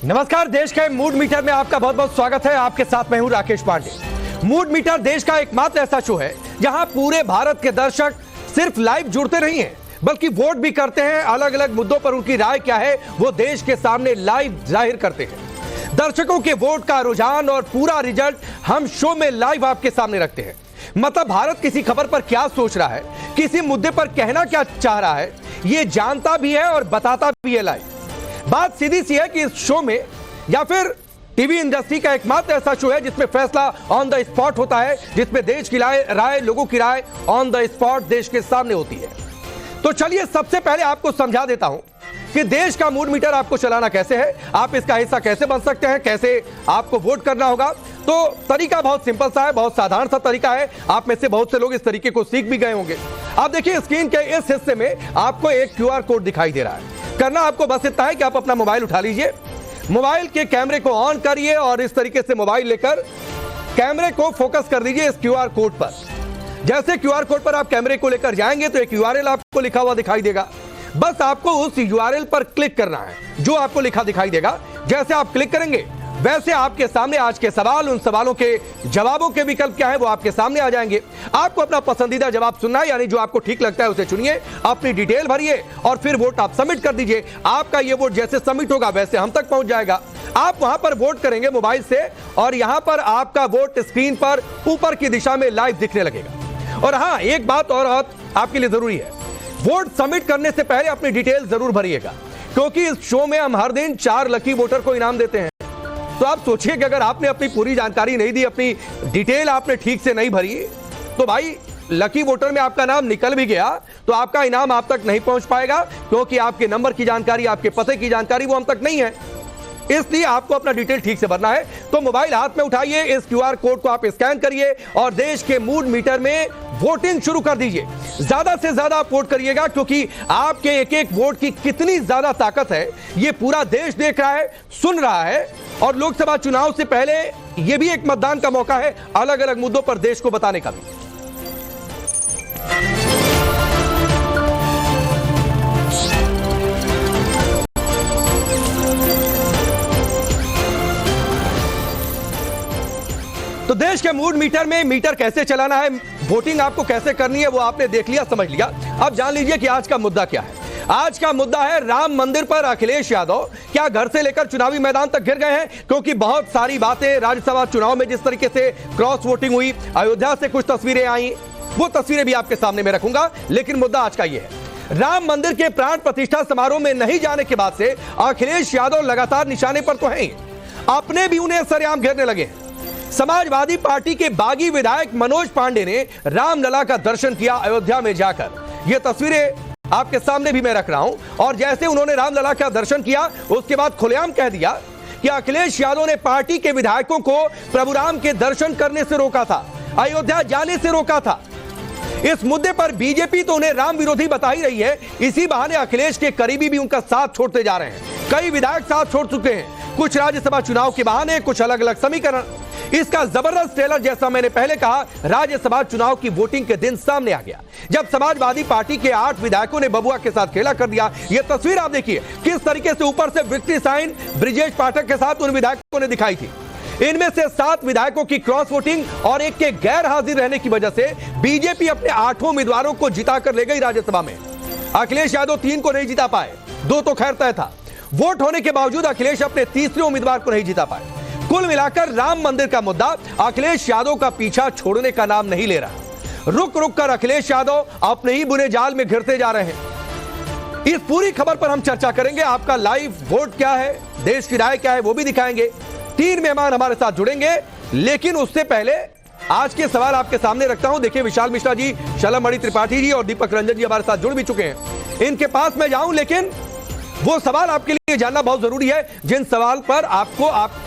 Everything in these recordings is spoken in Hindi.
नमस्कार, देश के मूड मीटर में आपका बहुत बहुत स्वागत है। आपके साथ मैं हूं राकेश पांडे। मूड मीटर देश का एकमात्र ऐसा शो है जहां पूरे भारत के दर्शक सिर्फ लाइव जुड़ते नहीं हैं, बल्कि वोट भी करते हैं। अलग अलग मुद्दों पर उनकी राय क्या है वो देश के सामने लाइव जाहिर करते हैं। दर्शकों के वोट का रुझान और पूरा रिजल्ट हम शो में लाइव आपके सामने रखते हैं। मतलब भारत किसी खबर पर क्या सोच रहा है, किसी मुद्दे पर कहना क्या चाह रहा है, ये जानता भी है और बताता भी है लाइव। बात सीधी सी है कि इस शो में या फिर टीवी इंडस्ट्री का एकमात्र ऐसा शो है जिसमें फैसला ऑन द स्पॉट होता है, जिसमें देश की राय लोगों की राय ऑन द स्पॉट देश के सामने होती है। तो चलिए सबसे पहले आपको समझा देता हूं कि देश का मूड मीटर आपको चलाना कैसे है, आप इसका हिस्सा कैसे बन सकते हैं, कैसे आपको वोट करना होगा। तो तरीका बहुत सिंपल सा है, बहुत साधारण सा तरीका है। आप में से बहुत से लोग इस तरीके को सीख भी गए होंगे। आप देखिए स्क्रीन के इस हिस्से में आपको एक क्यूआर कोड दिखाई दे रहा है। करना आपको बस इतना है कि आप अपना मोबाइल उठा लीजिए, मोबाइल के कैमरे को ऑन करिए और इस तरीके से मोबाइल लेकर कैमरे को फोकस कर दीजिए इस क्यूआर कोड पर। जैसे क्यूआर कोड पर आप कैमरे को लेकर जाएंगे तो एक यूआरएल आपको लिखा हुआ दिखाई देगा। बस आपको उस यूआरएल पर क्लिक करना है जो आपको लिखा दिखाई देगा। जैसे आप क्लिक करेंगे वैसे आपके सामने आज के सवाल, उन सवालों के जवाबों के विकल्प क्या है वो आपके सामने आ जाएंगे। आपको अपना पसंदीदा जवाब सुनना है, यानी जो आपको ठीक लगता है उसे चुनिए, अपनी डिटेल भरिए और फिर वोट आप सबमिट कर दीजिए। आपका ये वोट जैसे सबमिट होगा वैसे हम तक पहुंच जाएगा। आप वहां पर वोट करेंगे मोबाइल से और यहां पर आपका वोट स्क्रीन पर ऊपर की दिशा में लाइव दिखने लगेगा। और हाँ, एक बात और आपके लिए जरूरी है, वोट सबमिट करने से पहले अपनी डिटेल जरूर भरिएगा, क्योंकि इस शो में हम हर दिन 4 लकी वोटर को इनाम देते हैं। तो आप सोचिए कि अगर आपने अपनी पूरी जानकारी नहीं दी, अपनी डिटेल आपने ठीक से नहीं भरी, तो भाई लकी वोटर में आपका नाम निकल भी गया तो आपका इनाम आप तक नहीं पहुंच पाएगा, क्योंकि आपके नंबर की जानकारी, आपके पते की जानकारी वो हम तक नहीं है। इसलिए आपको अपना डिटेल ठीक से भरना है। तो मोबाइल हाथ में उठाइए, इस क्यूआर कोड को आप स्कैन करिए और देश के मूड मीटर में वोटिंग शुरू कर दीजिए। ज्यादा से ज्यादा आप वोट करिएगा, क्योंकि आपके एक एक वोट की कितनी ज्यादा ताकत है ये पूरा देश देख रहा है, सुन रहा है। और लोकसभा चुनाव से पहले यह भी एक मतदान का मौका है अलग अलग मुद्दों पर देश को बताने का भी। तो देश के मूड मीटर में मीटर कैसे चलाना है, वोटिंग आपको कैसे करनी है वो आपने देख लिया, समझ लिया। अब जान लीजिए कि आज का मुद्दा क्या है। आज का मुद्दा है राम मंदिर पर अखिलेश यादव क्या घर से लेकर चुनावी मैदान तक गिर गए हैं, क्योंकि बहुत सारी बातें राज्यसभा चुनाव में जिस तरीके से क्रॉस वोटिंग हुई, अयोध्या से कुछ तस्वीरें आई, वो तस्वीरें भी आपके सामने में रखूंगा। लेकिन मुद्दा आज का ये है, राम मंदिर के प्राण प्रतिष्ठा समारोह में नहीं जाने के बाद से अखिलेश यादव लगातार निशाने पर तो हैं, अपने भी उन्हें सरेआम घेरने लगे। समाजवादी पार्टी के बागी विधायक मनोज पांडे ने रामलला का दर्शन किया अयोध्या में जाकर। ये तस्वीरें आपके सामने भी मैं रख रहा हूं। और जैसे उन्होंने रामलला का दर्शन किया उसके बाद खुलेआम कह दिया कि अखिलेश यादव ने पार्टी के विधायकों को प्रभु राम के दर्शन करने से रोका था, अयोध्या जाने से रोका था। इस मुद्दे पर बीजेपी तो उन्हें राम विरोधी बता ही रही है, इसी बहाने अखिलेश के करीबी भी उनका साथ छोड़ते जा रहे हैं। कई विधायक साथ छोड़ चुके हैं, कुछ राज्यसभा चुनाव के बहाने, कुछ अलग अलग समीकरण। इसका जबरदस्त ट्रेलर, जैसा मैंने पहले कहा, राज्यसभा चुनाव की वोटिंग के दिन सामने आ गया, जब समाजवादी पार्टी के 8 विधायकों ने बबुआ के साथ खेला कर दिया। यह तस्वीर आप देखिए किस तरीके से ऊपर से विक्ट्री साइन ब्रिजेश पाठक के साथ उन विधायकों ने दिखाई थी। इनमें से 7 विधायकों की क्रॉस वोटिंग और एक के गैर हाजिर रहने की वजह से बीजेपी अपने 8 उम्मीदवारों को जिताकर ले गई राज्यसभा में। अखिलेश यादव 3 को नहीं जिता पाए, 2 तो खैर तय था। वोट होने के बावजूद अखिलेश अपने तीसरे उम्मीदवार को नहीं जिता पाए। कुल मिलाकर राम मंदिर का मुद्दा अखिलेश यादव का पीछा छोड़ने का नाम नहीं ले रहा। रुक रुक कर अखिलेश यादव अपने ही बुरे जाल में घिरते जा रहे हैं। इस पूरी खबर पर हम चर्चा करेंगे। आपका लाइव वोट क्या है, देश की राय क्या है वो भी दिखाएंगे। 3 मेहमान हमारे साथ जुड़ेंगे, लेकिन उससे पहले आज के सवाल आपके सामने रखता हूं। देखिए विशाल मिश्रा जी, शलमणि त्रिपाठी जी और दीपक रंजन जी हमारे साथ जुड़ भी चुके हैं। इनके पास मैं जाऊं, लेकिन वो सवाल आपके लिए जानना बहुत जरूरी है जिन सवाल पर आपको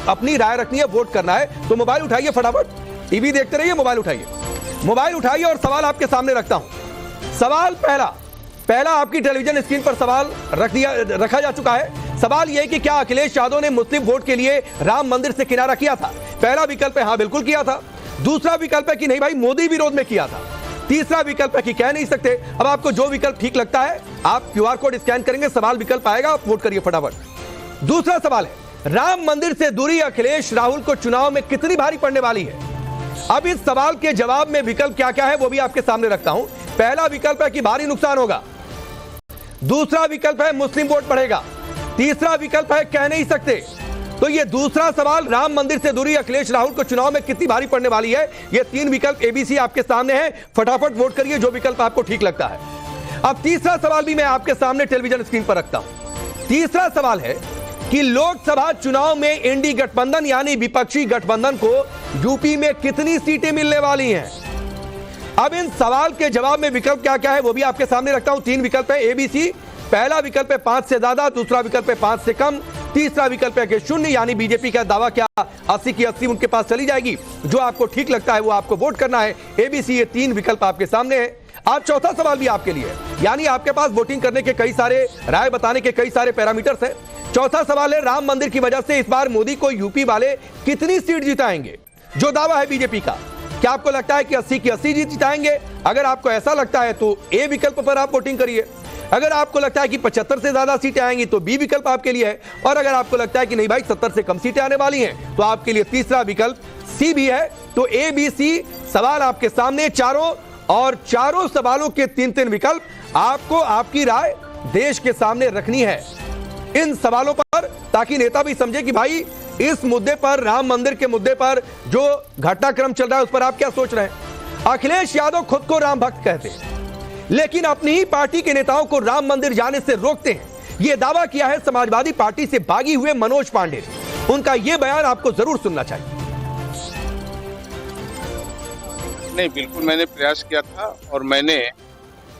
अपनी राय रखनी है, वोट करना है। तो मोबाइल उठाइए फटाफट, टीवी देखते रहिए, मोबाइल उठाइए और सवाल आपके सामने रखता हूं। सवाल पहला आपकी टेलीविजन स्क्रीन पर सवाल रखा जा चुका है। सवाल यह है कि क्या अखिलेश यादव ने मुस्लिम वोट के लिए राम मंदिर से किनारा किया था? पहला विकल्प है हाँ बिल्कुल किया था। दूसरा विकल्प है कि नहीं भाई मोदी विरोध में किया था। तीसरा विकल्प है कि कह नहीं सकते। अब आपको जो विकल्प ठीक लगता है आप क्यूआर कोड स्कैन करेंगे, सवाल विकल्प आएगा, आप वोट करिए फटाफट। दूसरा सवाल है राम मंदिर से दूरी अखिलेश राहुल को चुनाव में कितनी भारी पड़ने वाली है? अब इस सवाल के जवाब में विकल्प क्या क्या है वो भी आपके सामने रखता हूं। पहला विकल्प है कि भारी नुकसान होगा, दूसरा विकल्प है मुस्लिम वोट बढ़ेगा, तीसरा विकल्प है कह नहीं सकते। तो ये दूसरा सवाल, राम मंदिर से दूरी अखिलेश राहुल को चुनाव में कितनी भारी पड़ने वाली है, ये तीन विकल्प एबीसी आपके सामने है। फटाफट वोट करिए जो विकल्प आपको ठीक लगता है। अब तीसरा सवाल भी मैं आपके सामने टेलीविजन स्क्रीन पर रखता हूं। तीसरा सवाल है कि लोकसभा चुनाव में इंडी गठबंधन यानी विपक्षी गठबंधन को यूपी में कितनी सीटें मिलने वाली हैं। अब इन सवाल के जवाब में विकल्प क्या क्या है वो भी आपके सामने रखता हूं। तीन विकल्प है एबीसी। पहला विकल्प है 5 से ज्यादा, दूसरा विकल्प है 5 से कम, तीसरा विकल्प है कि शून्य यानी बीजेपी का दावा क्या 80 की 80 उनके पास चली जाएगी। जो आपको ठीक लगता है वो आपको वोट करना है। एबीसी, ये तीन विकल्प आपके सामने है। अब चौथा सवाल भी आपके लिए है, यानी आपके पास वोटिंग करने के कई सारे, राय बताने के कई सारे पैरामीटर्स हैं। चौथा सवाल है राम मंदिर की वजह से इस बार मोदी को यूपी वाले कितनी सीट जिताएंगे, जो दावा है बीजेपी का। क्या आपको लगता है कि 80 की 80 जीत जिताएंगे? अगर आपको ऐसा लगता है तो ए विकल्प पर आप वोटिंग करिए। अगर आपको लगता है कि 75 से ज्यादा सीटें आएंगी तो बी विकल्प आपके लिए है। और अगर आपको लगता है कि नहीं भाई 70 से कम सीटें आने वाली हैं तो आपके लिए तीसरा विकल्प सी भी है। तो ए बी सी सवाल आपके सामने चारों, और चारों सवालों के तीन तीन विकल्प आपको आपकी राय देश के सामने रखनी है इन सवालों पर, ताकि नेता भी समझे कि भाई इस मुद्दे पर, राम मंदिर के मुद्दे पर जो घटनाक्रम चल रहा है उस पर आप क्या सोच रहे हैं। अखिलेश यादव खुद को राम भक्त कहते हैं, लेकिन अपनी ही पार्टी के नेताओं को राम मंदिर जाने से रोकते हैं। यह दावा किया है समाजवादी पार्टी से भागी हुए मनोज पांडे ने। उनका यह बयान आपको जरूर सुनना चाहिए। नहीं, बिल्कुल मैंने प्रयास किया था और मैंने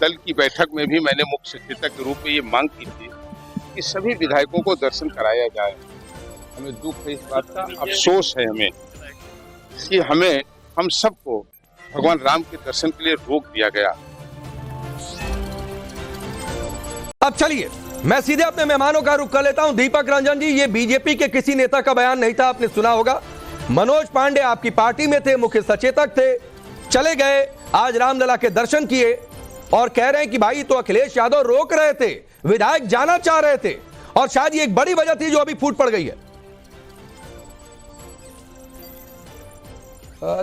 दल की बैठक में भी मैंने मुख्य सचेतक के रूप में ये मांग की थी कि सभी विधायकों को दर्शन कराया जाए। हमें दुख है इस बात का, अफसोस है हमें कि हम सबको भगवान राम के दर्शन के लिए रोक दिया गया। अब चलिए मैं सीधे अपने मेहमानों का रुख कर लेता हूं। दीपक रंजन जी, ये बीजेपी के किसी नेता का बयान नहीं था, आपने सुना होगा। मनोज पांडे आपकी पार्टी में थे, मुख्य सचेतक थे, चले गए, आज रामलला के दर्शन किए और कह रहे हैं कि भाई तो अखिलेश यादव रोक रहे थे, विधायक जाना चाह रहे थे, और शायद ये एक बड़ी वजह थी जो अभी फूट पड़ गई है।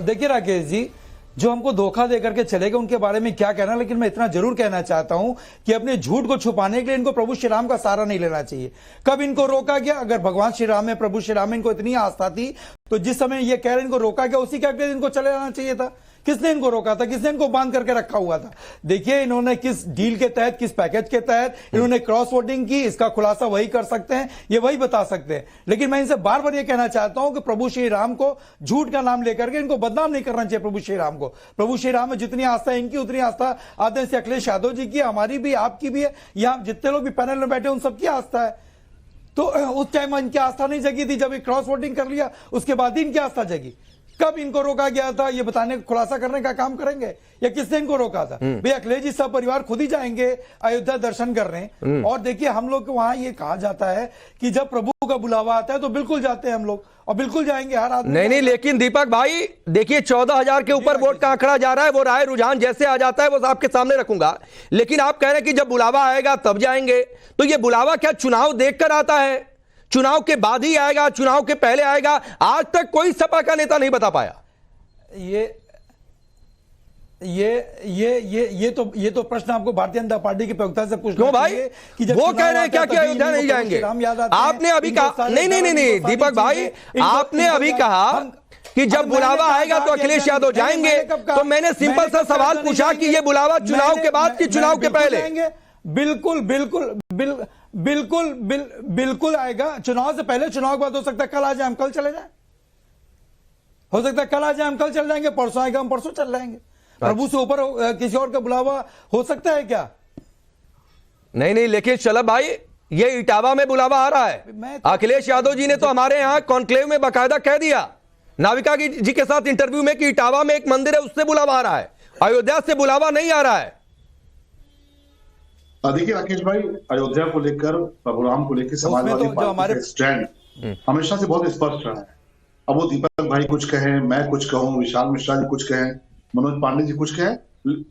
देखिए राकेश जी, जो हमको धोखा देकर के चले गए उनके बारे में क्या कहना, लेकिन मैं इतना जरूर कहना चाहता हूं कि अपने झूठ को छुपाने के लिए इनको प्रभु श्री राम का सहारा नहीं लेना चाहिए। कब इनको रोका गया? अगर भगवान श्री राम में, प्रभु श्री राम में इनको इतनी आस्था थी तो जिस समय ये कह रहे इनको रोका गया उसी के अगले दिन इनको चले जाना चाहिए था। किसने इनको रोका था? किसने इनको बांध करके रखा हुआ था? देखिए इन्होंने किस डील के तहत, किस पैकेज के तहत इन्होंने क्रॉस वोटिंग की, इसका खुलासा वही कर सकते हैं, ये वही बता सकते हैं। लेकिन मैं इनसे बार बार ये कहना चाहता हूं कि प्रभु श्री राम को झूठ का नाम लेकर के इनको बदनाम नहीं करना चाहिए। प्रभु श्री राम को, प्रभु श्री राम में जितनी आस्था है इनकी उतनी आस्था आदरणीय से अखिलेश यादव जी की, हमारी भी, आपकी भी है, यहां जितने लोग भी पैनल में बैठे उन सबकी आस्था है। तो उस टाइम इनकी आस्था नहीं जगी थी, जब क्रॉस वोटिंग कर लिया उसके बाद ही इनकी आस्था जगी। कब इनको रोका गया था ये बताने, खुलासा करने का काम करेंगे, या किसने इनको रोका था? भाई अखिलेश जी सब परिवार खुद ही जाएंगे अयोध्या दर्शन करने। और देखिए हम लोग वहां ये कहा जाता है कि जब प्रभु का बुलावा आता है तो बिल्कुल जाते हैं हम लोग, और बिल्कुल जाएंगे हर आदमी। नहीं, लेकिन दीपक भाई देखिए 14,000 के ऊपर वोट का आंकड़ा जा रहा है, वो राय रुझान जैसे आ जाता है वो आपके सामने रखूंगा। लेकिन आप कह रहे हैं कि जब बुलावा आएगा तब जाएंगे, तो ये बुलावा क्या चुनाव देखकर आता है? चुनाव के बाद ही आएगा, चुनाव के पहले आएगा? आज तक कोई सपा का नेता नहीं बता पाया। ये तो प्रश्न आपको भारतीय जनता पार्टी के प्रवक्ता से पूछना क्यों भाई? कि जब वो कह रहे हैं क्या कि अयोध्या नहीं जाएंगे? आपने अभी कहा, नहीं दीपक भाई, आपने अभी कहा कि जब बुलावा आएगा तो अखिलेश यादव जाएंगे। तो मैंने सिंपल सा सवाल पूछा कि ये बुलावा चुनाव के बाद कि चुनाव के पहले? बिल्कुल आएगा। चुनाव से पहले, चुनाव के बाद हो सकता है कल आ जाए हम कल चले जाए, हो सकता है कल आ जाए हम कल चले जाएंगे, परसों आएगा हम परसों चल जाएंगे। प्रभु से ऊपर किसी और का बुलावा हो सकता है क्या? नहीं, लेकिन शलभ भाई ये इटावा में बुलावा आ रहा है। अखिलेश यादव जी ने तो हमारे यहां कॉन्क्लेव में बाकायदा कह दिया, नाविका जी के साथ इंटरव्यू में, कि इटावा में एक मंदिर है उससे बुलावा आ रहा है, अयोध्या से बुलावा नहीं आ रहा है। देखिए राकेश भाई, अयोध्या को लेकर, प्रभु राम को लेकर समाजवादी पार्टी का स्टैंड हमेशा से बहुत स्पष्ट रहा है। अब वो दीपक भाई कुछ कहें, मैं कुछ कहूं, विशाल मिश्रा जी कुछ कहें, मनोज पांडे जी कुछ कहें,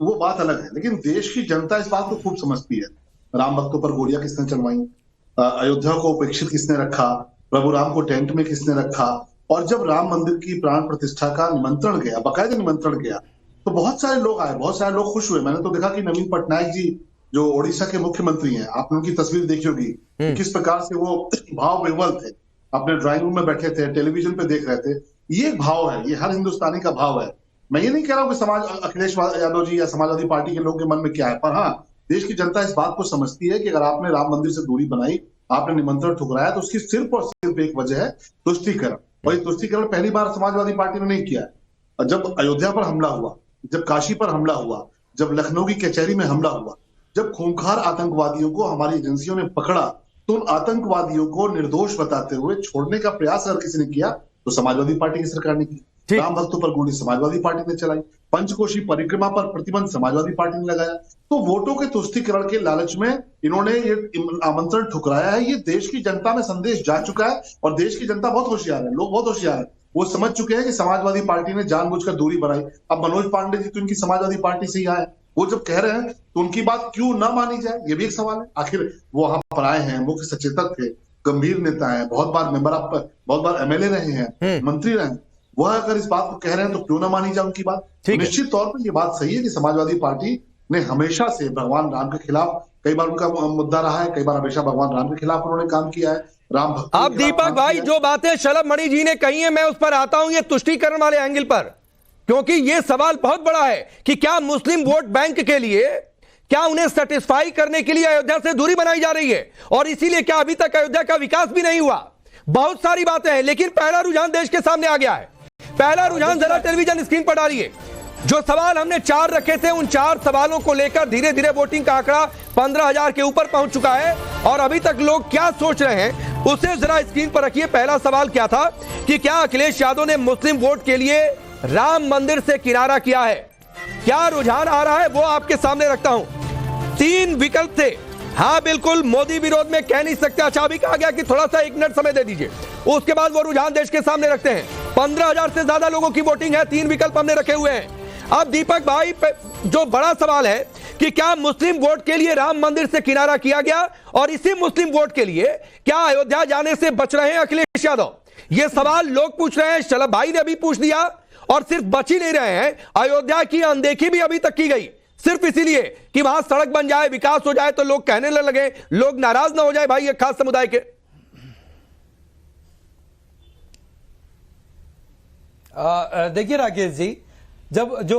वो बात अलग है। लेकिन देश की जनता इस बात को खूब समझती है। राम भक्तों पर गोलियां किसने चलवाई, अयोध्या को उपेक्षित किसने रखा, प्रभु राम को टेंट में किसने रखा, और जब राम मंदिर की प्राण प्रतिष्ठा का निमंत्रण गया, बाकायदा निमंत्रण गया, तो बहुत सारे लोग आए, बहुत सारे लोग खुश हुए। मैंने तो देखा कि नवीन पटनायक जी जो ओडिशा के मुख्यमंत्री हैं, आपने उनकी तस्वीर देखी होगी, किस प्रकार से वो भाव विह्वल थे, अपने ड्राइंग रूम में बैठे थे, टेलीविजन पे देख रहे थे। ये एक भाव है, ये हर हिंदुस्तानी का भाव है। मैं ये नहीं कह रहा हूँ कि अखिलेश यादव जी या समाजवादी पार्टी के लोगों के मन में क्या है, पर हाँ, देश की जनता इस बात को समझती है कि अगर आपने राम मंदिर से दूरी बनाई, आपने निमंत्रण ठुकराया, तो उसकी सिर्फ और सिर्फ एक वजह है तुष्टीकरण। और ये तुष्टीकरण पहली बार समाजवादी पार्टी ने नहीं किया है। और जब अयोध्या पर हमला हुआ, जब काशी पर हमला हुआ, जब लखनऊ की कचहरी में हमला हुआ, जब खूंखार आतंकवादियों को हमारी एजेंसियों ने पकड़ा, तो उन आतंकवादियों को निर्दोष बताते हुए छोड़ने का प्रयास अगर किसी ने किया तो समाजवादी पार्टी की सरकार ने की। राम भक्तों पर गोली समाजवादी पार्टी ने चलाई, पंचकोशी परिक्रमा पर प्रतिबंध समाजवादी पार्टी ने लगाया। तो वोटों के तुष्टीकरण के लालच में इन्होंने ये आमंत्रण ठुकराया है। ये देश की जनता में संदेश जा चुका है, और देश की जनता बहुत होशियार है, लोग बहुत होशियार है। वो समझ चुके हैं कि समाजवादी पार्टी ने जानबूझकर दूरी बनाई। अब मनोज पांडे जी तो इनकी समाजवादी पार्टी से ही आए, वो जब कह रहे हैं तो उनकी बात क्यों ना मानी जाए, ये भी एक सवाल है। आखिर वो वहां पर आए हैं, मुख्य सचेतक थे, गंभीर नेता है, बहुत बार एमएलए रहे हैं, मंत्री रहे हैं, वह अगर इस बात को कह रहे हैं तो क्यों ना मानी जाए उनकी बात। तो निश्चित तौर पर ये बात सही है कि समाजवादी पार्टी ने हमेशा से भगवान राम के खिलाफ, कई बार उनका मुद्दा रहा है, कई बार हमेशा भगवान राम के खिलाफ उन्होंने काम किया है, राम भक्त। अब दीपक भाई जो बातें शलभ मणि जी ने कही है, मैं उस पर आता हूं, ये तुष्टीकरण वाले एंगल पर, क्योंकि यह सवाल बहुत बड़ा है कि क्या मुस्लिम वोट बैंक के लिए, क्या उन्हें सेटिस्फाई करने के लिए अयोध्या से दूरी बनाई जा रही है, और इसीलिए क्या अभी तक अयोध्या का विकास भी नहीं हुआ। बहुत सारी बातें हैं, लेकिन पहला रुझान देश के सामने आ गया है। पहला रुझान जरा टेलीविजन स्क्रीन पर डालिए। जो सवाल हमने 4 रखे थे, उन 4 सवालों को लेकर धीरे धीरे वोटिंग का आंकड़ा 15,000 के ऊपर पहुंच चुका है, और अभी तक लोग क्या सोच रहे हैं उसे जरा स्क्रीन पर रखिए। पहला सवाल क्या था कि क्या अखिलेश यादव ने मुस्लिम वोट के लिए राम मंदिर से किनारा किया है? क्या रुझान आ रहा है वो आपके सामने रखता हूं। 3 विकल्प थे। हाँ बिल्कुल, मोदी विरोध में कह नहीं सकते, अच्छा भी कहा गया कि थोड़ा सा 1 मिनट समय दे दीजिए, उसके बाद वो रुझान देश के सामने रखते हैं। 15,000 से ज्यादा लोगों की वोटिंग है, 3 विकल्प हमने रखे हुए हैं। अब दीपक भाई, जो बड़ा सवाल है कि क्या मुस्लिम वोट के लिए राम मंदिर से किनारा किया गया, और इसी मुस्लिम वोट के लिए क्या अयोध्या जाने से बच रहे हैं अखिलेश यादव? ये सवाल लोग पूछ रहे हैं, शलभ भाई ने अभी पूछ दिया, और सिर्फ बच ही नहीं रहे हैं, अयोध्या की अनदेखी भी अभी तक की गई, सिर्फ इसीलिए कि वहां सड़क बन जाए, विकास हो जाए, तो लोग कहने लगे, लोग नाराज ना हो जाए भाई एक खास समुदाय के। देखिए राकेश जी, जब जो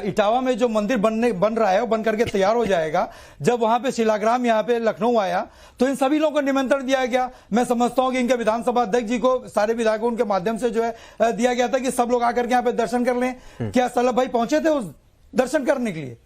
इटावा में जो मंदिर बन रहा है वो बन करके तैयार हो जाएगा, जब वहां पे शिलाग्राम यहाँ पे लखनऊ आया तो इन सभी लोगों को निमंत्रण दिया गया। मैं समझता हूं कि इनके विधानसभा अध्यक्ष जी को, सारे विधायकों उनके माध्यम से जो है दिया गया था कि सब लोग आकर के यहाँ पे दर्शन कर लें। क्या सलभ भाई पहुंचे थे उस दर्शन करने के लिए?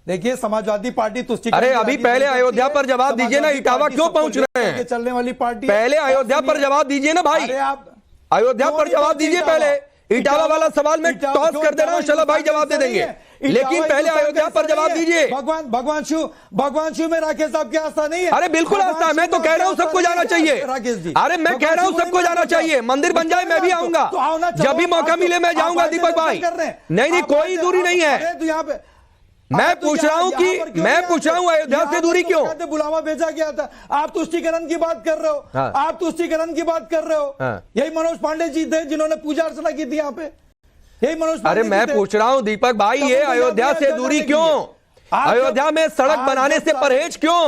देखिए, समाजवादी पार्टी तुष्टीकरण, अरे अभी पहले अयोध्या पर जवाब दीजिए ना, इटावा क्यों पहुंच रहे हैं? चलने वाली पार्टी, पहले अयोध्या पर जवाब दीजिए ना भाई, आप अयोध्या पर जवाब दीजिए। पहले इटावा वाला सवाल में टॉस कर दे रहा हूं, शलभ भाई जवाब दे देंगे, लेकिन पहले अयोध्या पर जवाब दीजिए। भगवान शिव में राकेश साहब की आस्था नहीं है? अरे बिल्कुल आस्था है, मैं तो कह रहा हूं सबको जाना चाहिए राकेश जी। अरे मैं कह रहा हूं सबको जाना चाहिए, मंदिर बन जाए मैं भी आऊंगा, जब भी मौका मिले मैं जाऊंगा दीपक भाई। नहीं, कोई दूरी नहीं है। तो यहाँ पे मैं पूछ रहा हूं अयोध्या से दूरी क्यों? बुलावा भेजा गया था, आप तुष्टीकरण की बात कर रहे हो। हाँ। आप तुष्टीकरण की बात कर रहे हो। हाँ। यही मनोज पांडे जी थे जिन्होंने पूजा अर्चना की थी यहाँ पे, यही मनोज पांडे। अरे मैं पूछ रहा हूं दीपक भाई, ये अयोध्या से दूरी क्यों? अयोध्या में सड़क बनाने से परहेज क्यों?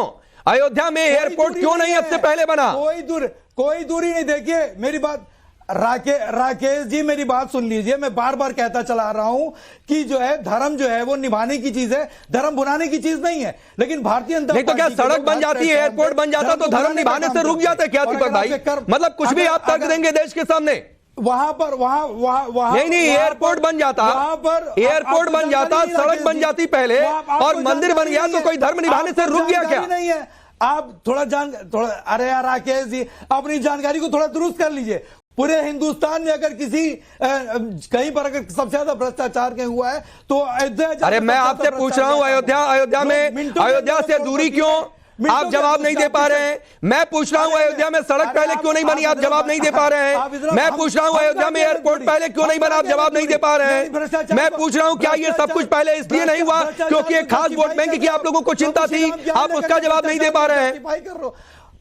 अयोध्या में एयरपोर्ट क्यों नहीं अब से पहले बना? कोई दूरी नहीं। देखिए मेरी बात, राकेश जी मेरी बात सुन लीजिए, मैं बार बार कहता चला रहा हूं कि जो है धर्म जो है वो निभाने की चीज है, धर्म बुनाने की चीज नहीं है। लेकिन भारतीय जनता नहीं तो क्या सड़क बन जाती है, एयरपोर्ट बन जाता तो धर्म निभाने से रुक जाते क्या दीपक भाई? मतलब कुछ भी आप तर्क देंगे देश के सामने? वहां नहीं, एयरपोर्ट बन जाता, एयरपोर्ट बन जाता, सड़क बन जाती पहले, और मंदिर बन गया तो कोई धर्म निभाने से रुक गया क्या? नहीं है, आप थोड़ा अरे यार राकेश जी, अपनी जानकारी को थोड़ा दुरुस्त कर लीजिए। पूरे हिंदुस्तान में अगर किसी कहीं पर अगर सबसे ज्यादा भ्रष्टाचार कहीं हुआ है तो अयोध्या। अरे मैं आपसे पूछ रहा हूं अयोध्या से दूरी क्यों? आप जवाब नहीं दे पा रहे हैं। मैं पूछ रहा हूं अयोध्या में सड़क पहले क्यों नहीं बनी? आप जवाब नहीं दे पा रहे हैं। मैं पूछ रहा हूं अयोध्या में एयरपोर्ट पहले क्यों नहीं बना? आप जवाब नहीं दे पा रहे हैं। मैं पूछ रहा हूं क्या ये सब कुछ पहले इसलिए नहीं हुआ क्योंकि एक खास वोट बैंक की आप लोगों को चिंता थी? आप उसका जवाब नहीं दे पा रहे हैं।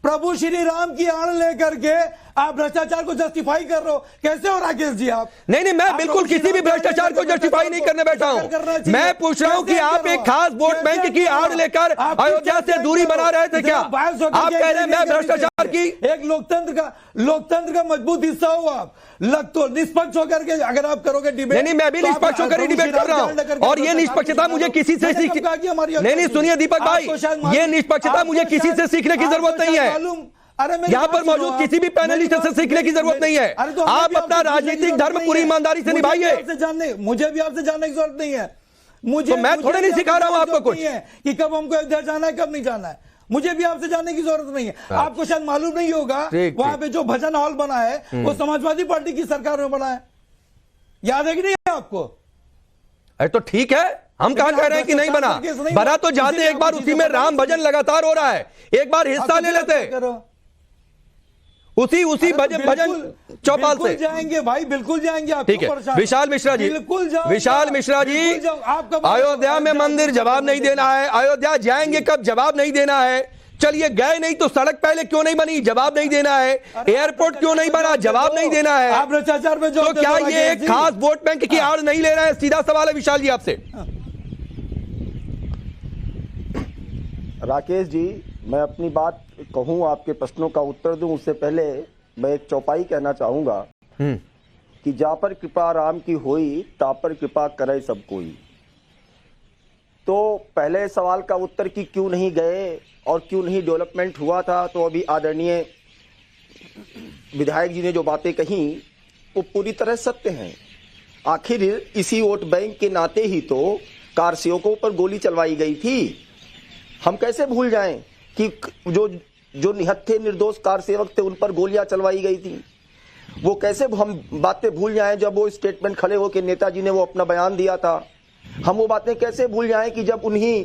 प्रभु श्री राम की आड़ लेकर के आप भ्रष्टाचार को जस्टिफाई कर रहे हो, कैसे हो राकेश जी आप? नहीं, मैं बिल्कुल किसी भी भ्रष्टाचार को जस्टिफाई नहीं करने बैठा हूं। मैं पूछ रहा हूं कि आप एक खास वोट बैंक की आड़ लेकर अयोध्या से दूरी बना रहे थे क्या? आप कह रहे हैं मैं भ्रष्टाचार की एक लोकतंत्र का मजबूत हिस्सा हो आप। लग तो निष्पक्ष होकर के अगर आप करोगे डिबेट, नहीं, मैं भी निष्पक्ष होकर ही डिबेट कर रहा हूं। और ये निष्पक्षता मुझे किसी से नहीं, सुनिए दीपक भाई, ये निष्पक्षता मुझे किसी से सीखने की जरूरत नहीं है। यहाँ पर मौजूद किसी भी पैनलिस्ट से सीखने की जरूरत नहीं है। आप अपना राजनीतिक धर्म पूरी ईमानदारी से निभाइए। मुझे भी आपसे जानने की जरूरत नहीं है। मुझे मैं थोड़े नहीं सिखा रहा हूं आपको कुछ कि कब हमको अयोध्या जाना है, कब नहीं जाना है। मुझे भी आपसे जानने की जरूरत नहीं है। आपको शायद मालूम नहीं होगा, वहां पे जो भजन हॉल बना है वो समाजवादी पार्टी की सरकार में बना है। याद है कि नहीं आपको? अरे तो ठीक है, हम कहां कह रहे हैं कि नहीं बना? बना तो जाते एक बार उसी में राम भजन लगातार हो रहा है, एक बार हिस्सा ले लेते उसी भजन चौपाल से जाएंगे भाई, बिल्कुल जाएंगे आप। ठीक है विशाल मिश्रा जी, विशाल मिश्रा जी, अयोध्या में मंदिर जवाब नहीं देना है, अयोध्या जाएंगे कब जवाब नहीं देना है। चलिए गए नहीं तो सड़क पहले क्यों नहीं बनी, जवाब नहीं देना है। एयरपोर्ट क्यों नहीं बना, जवाब नहीं देना है। आप भ्रष्टाचार में तो क्या ये एक खास वोट बैंक की आड़ नहीं ले रहे हैं? सीधा सवाल है विशाल जी आपसे। राकेश जी, मैं अपनी बात कहूं, आपके प्रश्नों का उत्तर दूं उससे पहले मैं एक चौपाई कहना चाहूंगा कि जा पर कृपा राम की होई, ता पर कृपा करे सब कोई। तो पहले सवाल का उत्तर कि क्यों नहीं गए और क्यों नहीं डेवलपमेंट हुआ था, तो अभी आदरणीय विधायक जी ने जो बातें कही वो पूरी तरह सत्य हैं। आखिर इसी वोट बैंक के नाते ही तो कार सेवकों पर गोली चलवाई गई थी। हम कैसे भूल जाएं कि जो निहत्थे निर्दोष कार सेवक थे उन पर गोलियां चलवाई गई थी। वो कैसे हम बातें भूल जाएं जब वो स्टेटमेंट खड़े होकर नेताजी ने वो अपना बयान दिया था। हम वो बातें कैसे भूल जाएं कि जब उन्हीं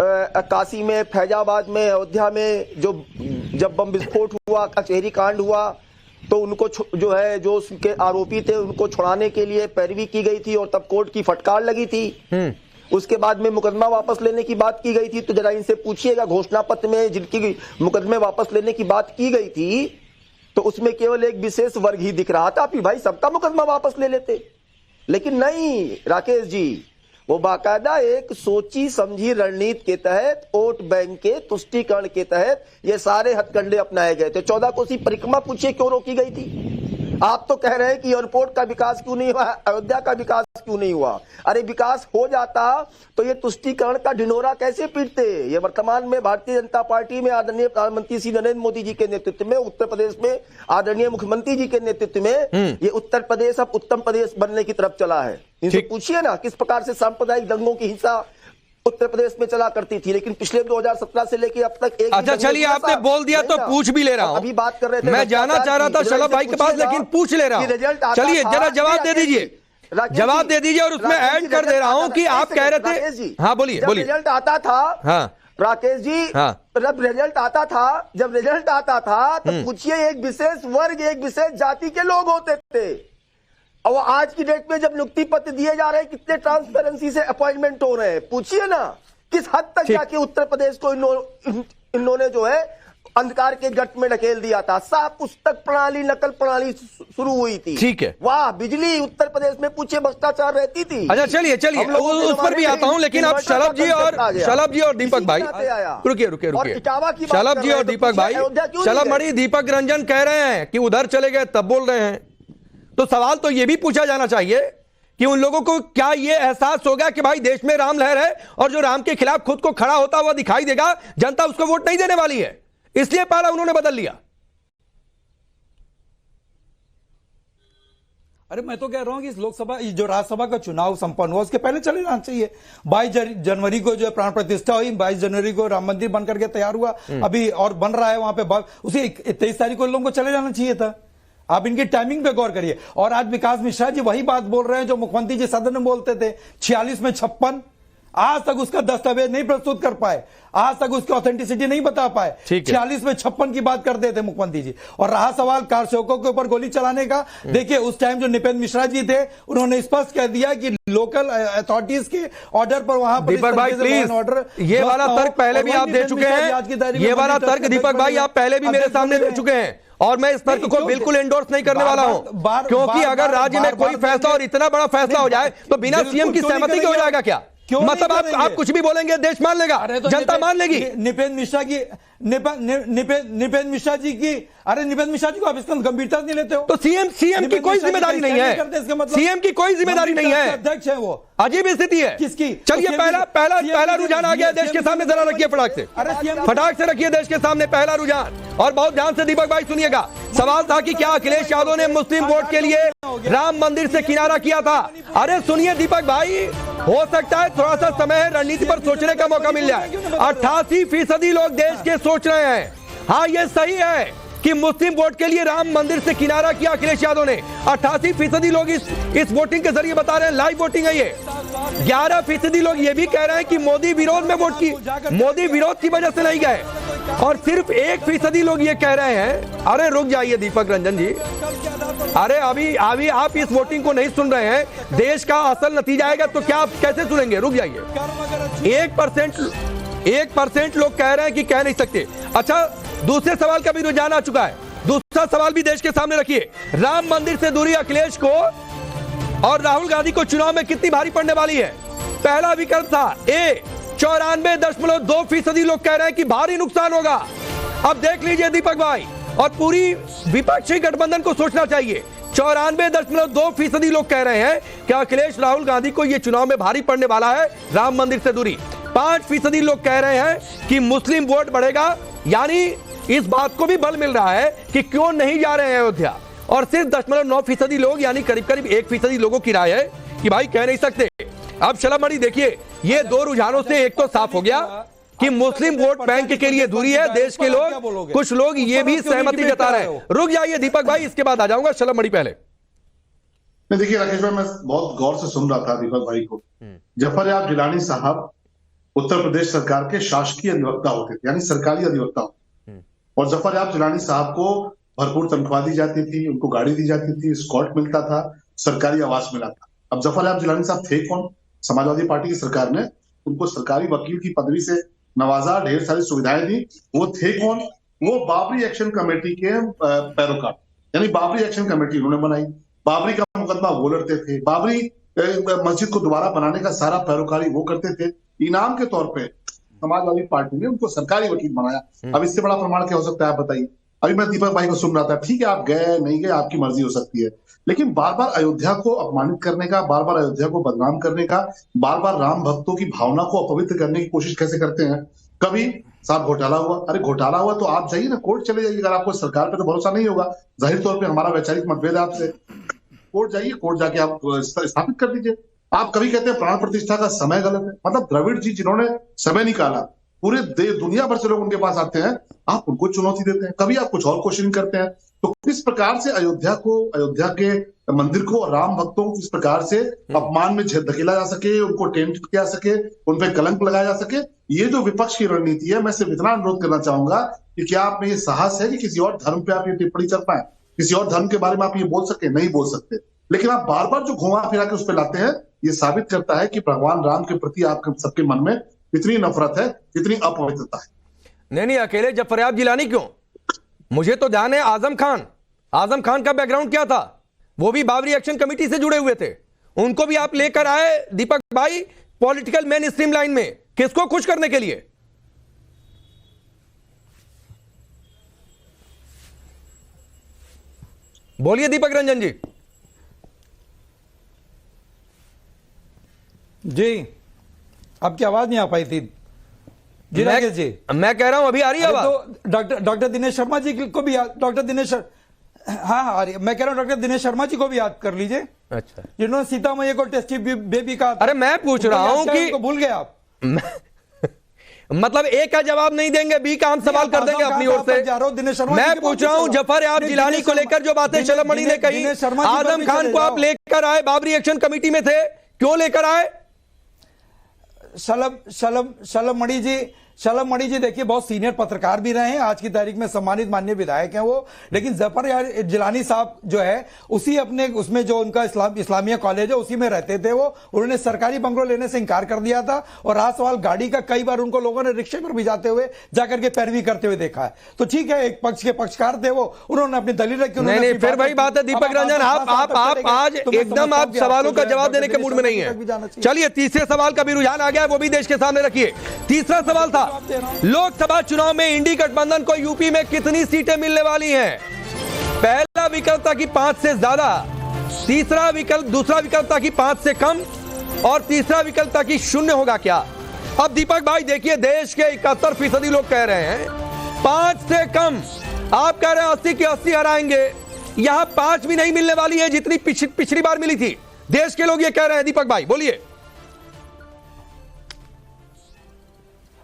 काशी में, फैजाबाद में, अयोध्या में जब बम विस्फोट हुआ, कचहरी कांड हुआ, तो उनको जो है जो उसके आरोपी थे उनको छुड़ाने के लिए पैरवी की गई थी और तब कोर्ट की फटकार लगी थी। उसके बाद में मुकदमा वापस लेने की बात की गई थी। तो जरा इनसे पूछिएगा, घोषणा पत्र में जिनकी मुकदमे वापस लेने की बात की गई थी तो उसमें केवल एक विशेष वर्ग ही दिख रहा था। भाई सबका मुकदमा वापस ले लेते, लेकिन नहीं राकेश जी, वो बाकायदा एक सोची समझी रणनीति के तहत वोट बैंक के तुष्टीकरण के तहत ये सारे हथकंडे अपनाए गए थे। 14 कोसी परिक्रमा पूछिए क्यों रोकी गई थी? आप तो कह रहे हैं कि एयरपोर्ट का विकास क्यों नहीं हुआ, अयोध्या का विकास क्यों नहीं हुआ। अरे विकास हो जाता तो ये तुष्टीकरण का ढिंढोरा कैसे पीटते। ये वर्तमान में भारतीय जनता पार्टी में आदरणीय प्रधानमंत्री श्री नरेंद्र मोदी जी के नेतृत्व में, उत्तर प्रदेश में आदरणीय मुख्यमंत्री जी के नेतृत्व में ये उत्तर प्रदेश अब उत्तम प्रदेश बनने की तरफ चला है। इनसे पूछिए ना किस प्रकार से सांप्रदायिक दंगों की हिंसा उत्तर प्रदेश में चला करती थी, लेकिन पिछले 2017 से लेकर अब तक एक। अच्छा चलिए, आपने बोल दिया तो पूछ भी ले रहा हूं। अभी बात कर रहे थे, मैं जाना चाह रहा था शलभ भाई के पास, लेकिन पूछ ले रहा हूं। चलिए जरा जवाब दे दीजिए, जवाब दे दीजिए और उसमें ऐड कर दे रहा हूं कि आप कह रहे थे। हाँ बोलिए बोलिए। रिजल्ट आता था, हाँ राकेश जी, जब रिजल्ट आता था तो पूछिए एक विशेष वर्ग, एक विशेष जाति के लोग होते थे। और आज की डेट में जब नियुक्ति पत्र दिए जा रहे हैं, कितने ट्रांसपेरेंसी से अपॉइंटमेंट हो रहे हैं, पूछिए ना किस हद तक जाके उत्तर प्रदेश को इन्होंने जो है अंधकार के गट में ढकेल दिया था। साफ पुस्तक प्रणाली, नकल प्रणाली शुरू हुई थी। ठीक है, वाह बिजली उत्तर प्रदेश में पूछे भ्रष्टाचार रहती थी। अच्छा चलिए उस पर भी आता हूं, लेकिन अब शलभ जी और दीपक भाई रुकिए शलभ जी और दीपक भाई, शलभ मणि दीपक रंजन कह रहे हैं कि उधर चले गए तब बोल रहे हैं। तो सवाल तो यह भी पूछा जाना चाहिए कि उन लोगों को क्या यह एहसास होगा कि भाई देश में राम लहर है और जो राम के खिलाफ खुद को खड़ा होता हुआ दिखाई देगा, जनता उसको वोट नहीं देने वाली है, इसलिए पाला उन्होंने बदल लिया। अरे मैं तो कह रहा हूं कि इस लोकसभा, जो राज्यसभा का चुनाव संपन्न हुआ उसके पहले चले जाना चाहिए। 22 जनवरी को जो प्राण प्रतिष्ठा हुई, 22 जनवरी को राम मंदिर बनकर के तैयार हुआ, अभी और बन रहा है वहां पे, उसी 23 तारीख को लोगों को चले जाना चाहिए था। आप इनकी टाइमिंग पे गौर करिए। और आज विकास मिश्रा जी वही बात बोल रहे हैं जो मुख्यमंत्री जी सदन में बोलते थे, 46 में 56, आज तक उसका दस्तावेज नहीं प्रस्तुत कर पाए, आज तक उसकी ऑथेंटिसिटी नहीं बता पाए। 46 में 56 की बात करते थे मुख्यमंत्री जी। और रहा सवाल कार सेवकों के ऊपर गोली चलाने का, देखिए उस टाइम जो निपेंद्र मिश्रा जी थे उन्होंने स्पष्ट कह दिया कि लोकल अथॉरिटीज के ऑर्डर पर वहां पर दीपक भाई प्लीज, ये वाला तर्क पहले भी आप दे चुके हैं, ये वाला तर्क दीपक भाई आप पहले भी मेरे सामने दे चुके हैं और मैं इस तर्क को बिल्कुल एंडोर्स नहीं करने वाला हूं, क्योंकि अगर राज्य में कोई फैसला और इतना बड़ा फैसला हो जाए तो बिना सीएम की सहमति के हो जाएगा क्या? मतलब आप कुछ भी बोलेंगे देश मान लेगा, जनता मान लेगी। निपेंद्र मिश्रा की निपेंद्र मिश्रा जी की, अरे निपेंद्र मिश्रा जी को आप इसका गंभीरता नहीं लेते हो तो सीएम की कोई जिम्मेदारी नहीं है, सीएम की कोई जिम्मेदारी नहीं है, अध्यक्ष है वो। अजीब स्थिति है किसकी? चलिए पहला रुझान आ गया देश के सामने, जरा रखिए फटाक से रखिए देश के सामने पहला रुझान। और बहुत ध्यान से दीपक भाई सुनिएगा, सवाल था कि क्या अखिलेश यादव ने मुस्लिम वोट के लिए राम मंदिर से किनारा किया था? अरे सुनिए दीपक भाई, हो सकता है थोड़ा सा समय है, रणनीति पर सोचने का मौका मिल जाए। 88% लोग देश के सोच रहे हैं, हाँ ये सही है कि मुस्लिम वोट के लिए राम मंदिर से किनारा किया अखिलेश यादव ने। 88% लोग इस वोटिंग के जरिए बता रहे हैं, लाइव वोटिंग है ये। 11% लोग ये भी कह रहे हैं कि मोदी विरोध में वोट की, मोदी विरोध की वजह से नहीं गए। और सिर्फ 1% लोग ये कह रहे हैं, अरे रुक जाइए दीपक रंजन जी, अरे अभी आप इस वोटिंग को नहीं सुन रहे हैं, देश का असल नतीजा आएगा तो क्या आप कैसे सुनेंगे? रुक जाइए। 1% लोग कह रहे हैं कि कह नहीं सकते। अच्छा, दूसरे सवाल का भी रुझान आ चुका है, दूसरा सवाल भी देश के सामने रखिए। राम मंदिर से दूरी अखिलेश को और राहुल गांधी को चुनाव में कितनी भारी पड़ने वाली है? पहला विकल्प था ए, 94.2% लोग कह रहे हैं कि भारी नुकसान होगा। अब देख लीजिए दीपक भाई, और पूरी विपक्षी गठबंधन को सोचना चाहिए। 94.2% लोग कह रहे हैं कि अखिलेश राहुल गांधी को यह चुनाव में भारी पड़ने वाला है राम मंदिर से दूरी। 5% लोग कह रहे हैं कि मुस्लिम वोट बढ़ेगा, यानी इस बात को भी बल मिल रहा है कि क्यों नहीं जा रहे हैं अयोध्या। और सिर्फ 0.9% लोग, यानी करीब 1% लोगों की राय है कि भाई कह नहीं सकते। अब शलमणि देखिए, ये दो रुझानों से एक तो साफ हो गया कि मुस्लिम वोट बैंक के लिए दूरी है देश के लोग, कुछ लोग ये भी सहमति जता रहे हैं। रुक जाइए दीपक भाई, इसके बाद आ जाऊंगा शलमणि पहले। देखिए राकेश भाई, मैं बहुत गौर से सुन रहा था दीपक भाई को। जफर याब जिलानी साहब उत्तर प्रदेश सरकार के शासकीय अधिवक्ता होते थे, यानी सरकारी अधिवक्ता होते। और जफर याब जिलानी साहब को भरपूर तनख्वाह दी जाती थी, उनको गाड़ी दी जाती थी, स्कॉट मिलता था, सरकारी आवास मिला था। अब जफर याब जिलानी साहब थे कौन? समाजवादी पार्टी की सरकार ने उनको सरकारी वकील की पदवी से नवाजा, ढेर सारी सुविधाएं दी। वो थे कौन? वो बाबरी एक्शन कमेटी के पैरोकार, यानी बाबरी एक्शन कमेटी उन्होंने बनाई। बाबरी का मुकदमा वो लड़ते थे, बाबरी मस्जिद को दोबारा बनाने का सारा पैरोकारी वो करते थे। इनाम के तौर पे समाजवादी पार्टी ने उनको सरकारी वकील बनाया। अब इससे बड़ा प्रमाण क्या हो सकता है, आप बताइए। अभी मैं दीपक भाई को सुन रहा था, ठीक है आप गए नहीं गए आपकी मर्जी हो सकती है, लेकिन बार बार अयोध्या को अपमानित करने का, बार बार अयोध्या को बदनाम करने का, बार बार राम भक्तों की भावना को अपवित्र करने की कोशिश कैसे करते हैं? कभी साहब घोटाला हुआ, अरे घोटाला हुआ तो आप जाइए ना, कोर्ट चले जाइए। अगर आपको सरकार पे तो भरोसा नहीं होगा, जाहिर तौर पे हमारा वैचारिक मतभेद है आपसे, कोर्ट जाइए, कोर्ट जाके आप स्थापित कर दीजिए। आप कभी कहते हैं प्राण प्रतिष्ठा का समय गलत है, मतलब द्रविड़ जी जिन्होंने समय निकाला, पूरे दुनिया भर से लोग उनके पास आते हैं, आप उनको चुनौती देते हैं। कभी आप कुछ और क्वेश्चन करते हैं। तो किस प्रकार से अयोध्या को, अयोध्या के मंदिर को और राम भक्तों को किस प्रकार से अपमान में धकेला जा सके, उनको टेंट किया सके, उन पे कलंक लगाया जा सके, ये जो विपक्ष की रणनीति है, मैं सिर्फ इतना अनुरोध करना चाहूंगा कि क्या आप में ये साहस है कि किसी और धर्म पे आप ये टिप्पणी कर पाए, किसी और धर्म के बारे में आप ये बोल सके? नहीं बोल सकते। लेकिन आप बार बार जो घुमा फिरा के उस पर लाते हैं, ये साबित करता है कि भगवान राम के प्रति आपके सबके मन में कितनी नफरत है, कितनी अपवित्रता है। नहीं, अकेले जफर याब जिलानी क्यों? मुझे तो ध्यान है आजम खान का बैकग्राउंड क्या था, वो भी बाबरी एक्शन कमेटी से जुड़े हुए थे, उनको भी आप लेकर आए दीपक भाई पॉलिटिकल मेन स्ट्रीम लाइन में। किसको खुश करने के लिए? बोलिए दीपक रंजन जी। जी, आपकी आवाज नहीं आ पाई थी जी राकेश जी। मैं कह रहा हूं अभी आ रही है आवाज। तो डॉक्टर दिनेश शर्मा जी को भी, डॉक्टर दिनेश, हाँ आ रही है। मैं कह रहा हूं डॉक्टर दिनेश शर्मा जी को भी याद कर लीजिए। अच्छा, जिन्होंने सीता मैया को टेस्टी बेबी का, अरे मैं पूछ रहा हूं कि भूल गए आप? मतलब ए का जवाब नहीं देंगे, बी का हम सवाल कर देंगे अपनी ओर से। मैं पूछ रहा हूं जफर याब जिलानी को लेकर जो बातें शलमणि ने कही, आजम खान को आप लेकर आए, बाबरी एक्शन कमेटी में थे, क्यों लेकर आए? शलमणि जी शलभ मणि जी देखिए बहुत सीनियर पत्रकार भी रहे हैं, आज की तारीख में सम्मानित माननीय विधायक हैं वो, लेकिन जफर जिलानी साहब जो है उसी अपने उसमें जो उनका इस्लामिया कॉलेज है उसी में रहते थे वो, उन्होंने सरकारी बंगलो लेने से इनकार कर दिया था और रहा सवाल गाड़ी का, कई बार उनको लोगों ने रिक्शे पर भी जाते हुए जाकर के पैरवी करते हुए देखा है। तो ठीक है, एक पक्ष के पक्षकार थे वो, उन्होंने अपनी दलील रखी। नहीं, फिर वही बात है दीपक रंजन, आप आज एकदम आप सवालों का जवाब देने के मूड में नहीं है। चलिए तीसरे सवाल का भी रुझान आ गया, वो भी देश के सामने रखिए। तीसरा सवाल था, लोकसभा चुनाव में इंडी गठबंधन को यूपी में कितनी सीटें मिलने वाली हैं? पहला विकल्प था कि 5 से ज्यादा, दूसरा विकल्प था कि 5 से कम और तीसरा विकल्प था कि 0 होगा क्या? अब दीपक भाई देखिए, देश के 71% लोग कह रहे हैं 5 से कम, आप कह रहे हैं 80 के 80 हराएंगे। यहां 5 भी नहीं मिलने वाली है जितनी पिछली बार मिली थी। देश के लोग ये कह रहे हैं। दीपक भाई बोलिए।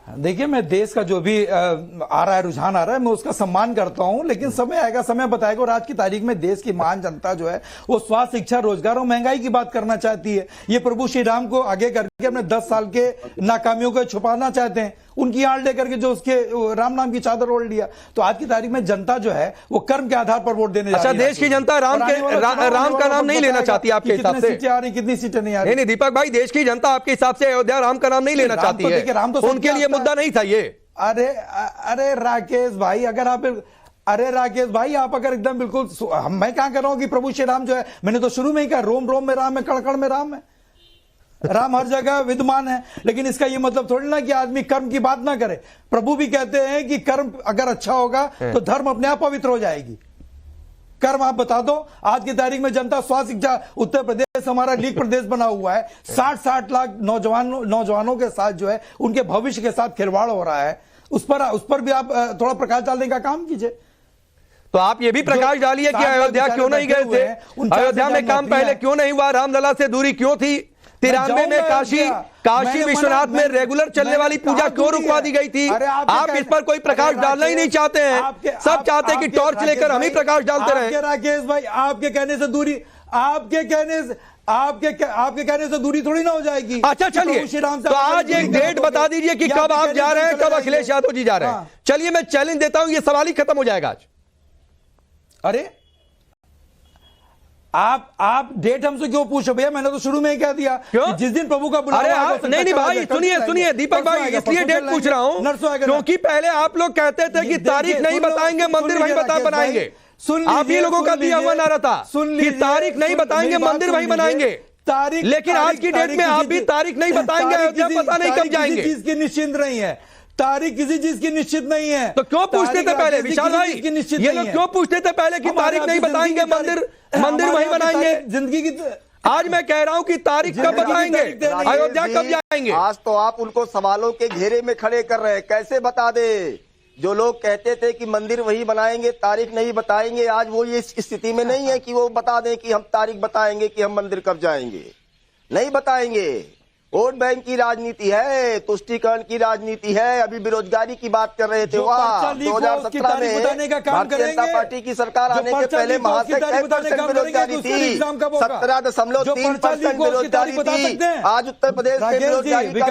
देखिए, मैं देश का जो भी आ रहा है, रुझान आ रहा है, मैं उसका सम्मान करता हूं, लेकिन समय आएगा, समय बताएगा। और आज की तारीख में देश की महान जनता जो है वो स्वास्थ्य, शिक्षा, रोजगार और महंगाई की बात करना चाहती है। ये प्रभु श्री राम को आगे करके अपने 10 साल के नाकामियों को छुपाना चाहते हैं, उनकी आड़ लेकर के जो उसके राम नाम की चादर ओढ़ लिया। तो आज की तारीख में जनता जो है वो कर्म के आधार पर वोट देने जा रही है। देश की जनता राम का नाम नहीं लेना चाहती आपके हिसाब से? कितनी सीटें नहीं आ रही? नहीं दीपक भाई, देश की जनता आपके हिसाब से अयोध्या राम का नाम नहीं लेना चाहती है, उनके लिए मुद्दा नहीं था ये। अरे राकेश भाई, राकेश भाई, आप अगर एकदम बिल्कुल, मैं क्या कर रहा हूं कि प्रभु श्री राम जो है, मैंने तो शुरू में ही कहा रोम रोम में राम है, कण कण में राम है, राम हर जगह विद्यमान है। लेकिन इसका यह मतलब थोड़ी ना कि आदमी कर्म की बात ना करे। प्रभु भी कहते हैं कि कर्म अगर अच्छा होगा तो धर्म अपने आप पवित्र हो जाएगी। कर्म आप बता दो। आज की तारीख में जनता स्वास्थ्य, शिक्षा, उत्तर प्रदेश हमारा लीग प्रदेश बना हुआ है, 60 लाख नौजवानों के साथ जो है उनके भविष्य के साथ खिलवाड़ हो रहा है। उस पर भी आप थोड़ा प्रकाश डालने का काम कीजिए। तो आप ये भी प्रकाश डालिए कि अयोध्या क्यों नहीं गए थे, अयोध्या में काम पहले क्यों नहीं हुआ, रामलला से दूरी क्यों थी, 93 में काशी विश्वनाथ में रेगुलर चलने वाली पूजा क्यों रुकवा दी गई थी? आप इस पर कोई प्रकाश डालना ही नहीं चाहते हैं। सब चाहते हैं कि टॉर्च लेकर हम ही प्रकाश डालते रहें। राकेश भाई, आपके कहने से दूरी, आपके कहने से दूरी थोड़ी ना हो जाएगी। अच्छा चलिए, तो आज एक डेट बता दीजिए कि कब आप जा रहे हैं, कब अखिलेश यादव जी जा रहे हैं। चलिए मैं चैलेंज देता हूं, ये सवाल ही खत्म हो जाएगा आज। अरे आप डेट हमसे क्यों पूछो भैया? मैंने तो शुरू में ही कह दिया कि जिस दिन प्रभु का बुलावा। नहीं भाई, सुनिए दीपक भाई, इसलिए डेट पूछ रहा हूं क्योंकि पहले आप लोग कहते थे कि तारीख नहीं बताएंगे, मंदिर वहीं बनाएंगे। आप ही लोगों का दिया हुआ नारा था कि तारीख नहीं बताएंगे, मंदिर वहीं बनाएंगे। लेकिन आज की डेट में आप भी तारीख नहीं बताएंगे, अयोध्या पता नहीं कब जाएंगे। चीज की निश्चिंत नहीं है, तारीख किसी चीज की निश्चित नहीं है। तो क्यों पूछते थे पहले विशाल भाई, ये लोग क्यों पूछते थे पहले कि तारीख नहीं बताएंगे, मंदिर वहीं बनाएंगे? जिंदगी की आज मैं कह रहा हूं कि तारीख कब बताएंगे, अयोध्या कब जाएंगे? आज तो आप उनको सवालों के घेरे में खड़े कर रहे हैं। कैसे बता दे? जो लोग कहते थे कि मंदिर वही बनाएंगे, तारीख नहीं बताएंगे, आज वो ये स्थिति में नहीं है कि वो बता दें कि हम तारीख बताएंगे कि हम मंदिर कब जाएंगे। नहीं बताएंगे। वोट बैंक की राजनीति है, तुष्टीकरण की राजनीति है। अभी बेरोजगारी की बात कर रहे थे, 2017 में भारतीय जनता पार्टी की सरकार आने के पहले महाशय 6% बेरोजगारी थी, 17.3% बेरोजगारी थी। आज उत्तर प्रदेश में बेरोजगारी का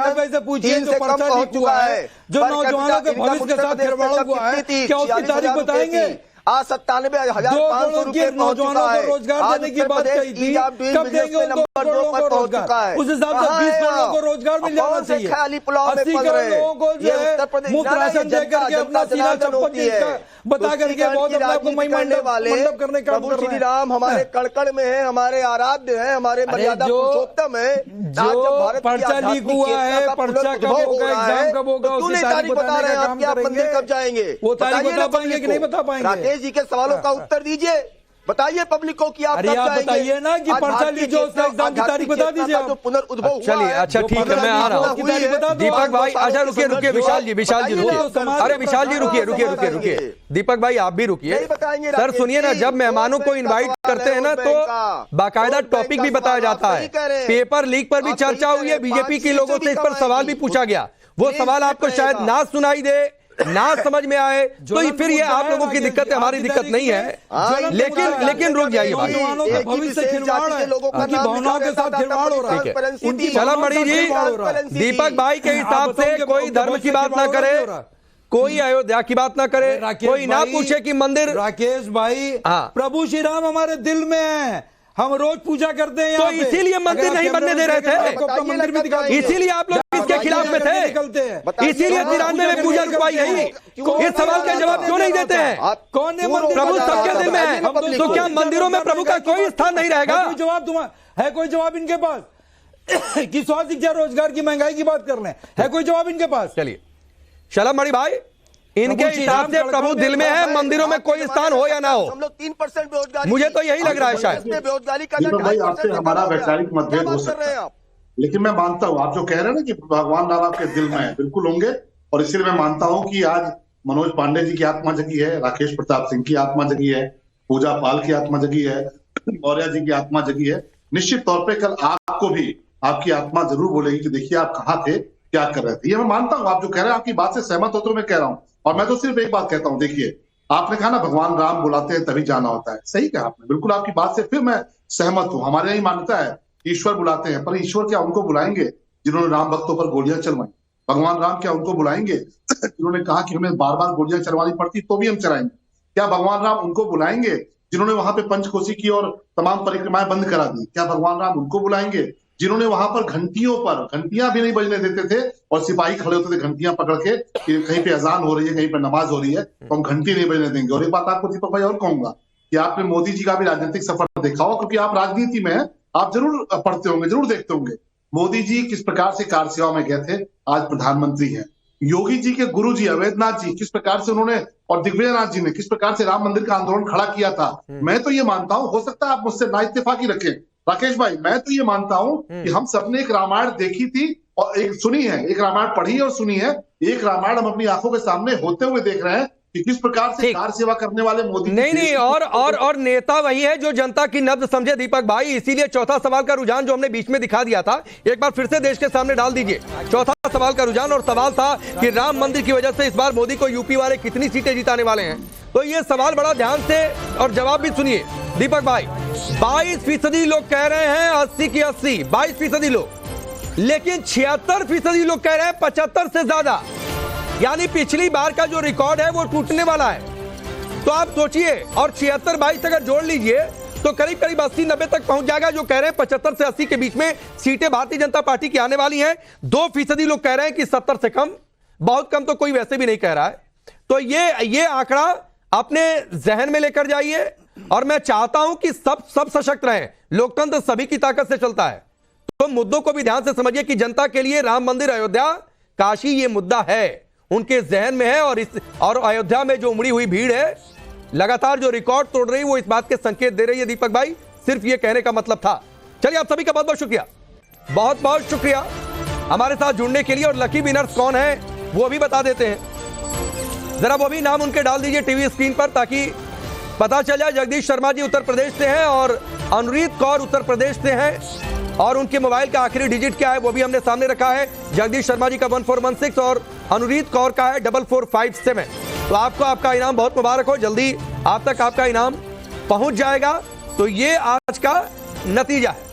3 से कम पहुंच चुका है। जो नौजवानों के भविष्य के साथ खिलवाड़ हुआ है, क्या उसकी तारीख बताएंगे? आज 97,500 रुपए पहुंच चुका है। रोजगार देने की बात कही थी, कब देंगे नंबर 2 पर पहुंच चुका है। उस हिसाब से 20 करोड़ को रोजगार मिल जाना चाहिए। 80 करोड़ लोगों को जो है मुफ्त राशन देकर के अपना सीना चप्पल बता करके बहुत अपने आप को मंडप करने का काम कर रहे हैं। राम हमारे कड़कड़ में है, हमारे आराध्य है, हमारे मर्यादा पुरुषोत्तम है। जो पर्चा लीक हुआ है, पर्चा कब होगा, एग्जाम कब होगा, उसकी तारीख बताने का काम करेंगे। कब जाएंगे वो तारीख बता पाएंगे कि नहीं बता पाएंगे? जी के सवालों का उत्तर दीजिए, बताइए पब्लिक को कि आप बताइए ना कि पर्चा लीक जो एग्जाम की तारीख बता दीजिए। जो पुनर्उद्भव चलिए, अच्छा ठीक है, मैं आ रहा हूँ दीपक भाई। अच्छा रुकिए विशाल जी रुकिए। अरे विशाल जी रुकिए। दीपक भाई आप भी रुकिए। सर सुनिए ना, जब मेहमानों को इनवाइट करते हैं ना तो बाकायदा टॉपिक भी बताया जाता है। पेपर लीक पर भी चर्चा हुई है, बीजेपी के लोगों से इस पर सवाल भी पूछा गया। वो सवाल आपको शायद ना सुनाई दे ना समझ में आए तो फिर ये आप लोगों की दिक्कत है, हमारी दिक्कत नहीं है। लेकिन रुक जाइए भाई, भविष्य खिलवाड़ है, उनकी भावनाओं के साथ खिलवाड़ हो रहा है। चला मणि जी, दीपक भाई के हिसाब से कोई धर्म की बात ना करे, कोई अयोध्या की बात ना करे, कोई ना पूछे कि मंदिर। राकेश भाई, प्रभु श्री राम हमारे दिल में है, हम रोज पूजा करते हैं, तो इसीलिए मंदिर नहीं बनने दे रहे थे, मंदिर भी दिखा, इसीलिए आप लोग इसके खिलाफ में थे, इसीलिए 93 में पूजा रुकवाई गई। इस सवाल का जवाब क्यों नहीं देते हैं? कौन ने प्रभु सबके दिल में है, तो क्या मंदिरों में प्रभु का कोई स्थान नहीं रहेगा? जवाब तुम्हारा है? कोई जवाब इनके पास कि स्वास्थ्य, शिक्षा, रोजगार की महंगाई की बात कर रहे हैं, कोई जवाब इनके पास? चलिए शलभ मणि भाई, इनके हिसाब से प्रभु दिल में है, मंदिरों में कोई स्थान हो या ना हो। हम लोग 3% बेरोजगारी, मुझे तो यही लग रहा है शायद। बेरोजगारी का भाई आपसे हमारा वैचारिक मतभेद हो सकता है, लेकिन मैं मानता हूँ आप जो कह रहे हैं ना कि भगवान राम आपके दिल में है, बिल्कुल होंगे। और इसलिए मैं मानता हूँ कि आज मनोज पांडे जी की आत्मा जगी है, राकेश प्रताप सिंह की आत्मा जगी है, पूजा पाल की आत्मा जगी है, मौर्य जी की आत्मा जगी है। निश्चित तौर पर कल आपको भी आपकी आत्मा जरूर बोलेगी कि देखिए आप कहाँ थे, क्या कर रहे थे। ये मैं मानता हूँ, आप जो कह रहे हैं आपकी बात से सहमत हो, तो मैं कह रहा हूँ। और मैं तो सिर्फ एक बात कहता हूं, देखिए आपने कहा ना भगवान राम बुलाते हैं तभी जाना होता है, सही कहा आपने, बिल्कुल आपकी बात से फिर मैं सहमत हूं। हमारे यही मान्यता है ईश्वर बुलाते हैं, पर ईश्वर क्या उनको बुलाएंगे जिन्होंने राम भक्तों पर गोलियां चलवाई? भगवान राम क्या उनको बुलाएंगे जिन्होंने कहा कि हमें बार बार गोलियां चलवानी पड़ती तो भी हम चलाएंगे? क्या भगवान राम उनको बुलाएंगे जिन्होंने वहां पे पंचकोशी की और तमाम परिक्रमाएं बंद करा दी? क्या भगवान राम उनको बुलाएंगे जिन्होंने वहां पर घंटियां भी नहीं बजने देते थे और सिपाही खड़े होते थे घंटियां पकड़ के कि कहीं पे अजान हो रही है, कहीं पे नमाज हो रही है, तो हम घंटी नहीं बजने देंगे? और एक बात आपको दीपक भाई और कहूंगा कि आपने मोदी जी का भी राजनीतिक सफर देखा हो, क्योंकि आप राजनीति में हैं, आप जरूर पढ़ते होंगे, जरूर देखते होंगे। मोदी जी किस प्रकार से कार सेवा में गए थे, आज प्रधानमंत्री हैं। योगी जी के गुरु जी अवैधनाथ जी किस प्रकार से उन्होंने, और दिग्विजयनाथ जी ने किस प्रकार से राम मंदिर का आंदोलन खड़ा किया था। मैं तो ये मानता हूं, हो सकता है आप मुझसे ना इत्तेफाकी रखें राकेश भाई, मैं तो ये मानता हूं कि हम सबने एक रामायण देखी थी और एक सुनी है, एक रामायण पढ़ी है और सुनी है, एक रामायण हम अपनी आंखों के सामने होते हुए देख रहे हैं कि किस प्रकार से कार सेवा करने वाले मोदी नहीं और नेता वही है जो जनता की नब्ज समझे दीपक भाई। इसीलिए चौथा सवाल का रुझान जो हमने बीच में दिखा दिया था, एक बार फिर से देश के सामने डाल दीजिए चौथा सवाल का रुझान। और सवाल था कि राम मंदिर की वजह से इस बार मोदी को यूपी वाले कितनी सीटें जिताने वाले हैं। तो ये सवाल बड़ा ध्यान से और जवाब भी सुनिए दीपक भाई। 22% लोग कह रहे हैं 80 की 80, 22% लोग, लेकिन 76% लोग कह रहे हैं 75 से ज्यादा, यानी पिछली बार का जो रिकॉर्ड है वो टूटने वाला है। तो आप सोचिए, और 76-22 अगर जोड़ लीजिए तो करीब करीब 80-90 तक पहुंच जाएगा। जो कह रहे हैं 75 से 80 के बीच में सीटें भारतीय जनता पार्टी की आने वाली हैं। 2% लोग कह रहे हैं कि 70 से कम, बहुत कम तो कोई वैसे भी नहीं कह रहा है। तो ये आंकड़ा अपने जहन में लेकर जाइए, और मैं चाहता हूं कि सब सशक्त रहें। लोकतंत्र सभी की ताकत से चलता है, तो मुद्दों को भी ध्यान से समझिए कि जनता के लिए राम मंदिर, अयोध्या, काशी ये मुद्दा है, उनके जहन में है। और अयोध्या में जो उमड़ी हुई भीड़ है, लगातार जो रिकॉर्ड तोड़ रही है, वो इस बात के संकेत दे रही है दीपक भाई। सिर्फ ये कहने का मतलब था। चलिए आप सभी का बहुत बहुत शुक्रिया, बहुत बहुत शुक्रिया हमारे साथ जुड़ने के लिए। और लकी विनर्स कौन है वो भी बता देते हैं, जरा वो भी नाम उनके डाल दीजिए टीवी स्क्रीन पर ताकि पता चल जाए। जगदीश शर्मा जी उत्तर प्रदेश से हैं और अनुरीत कौर उत्तर प्रदेश से हैं, और उनके मोबाइल का आखिरी डिजिट क्या है वो भी हमने सामने रखा है। जगदीश शर्मा जी का 1416 और अनुरीत कौर का है 4457। तो आपको आपका इनाम बहुत मुबारक हो, जल्दी आप तक आपका इनाम पहुंच जाएगा। तो ये आज का नतीजा है।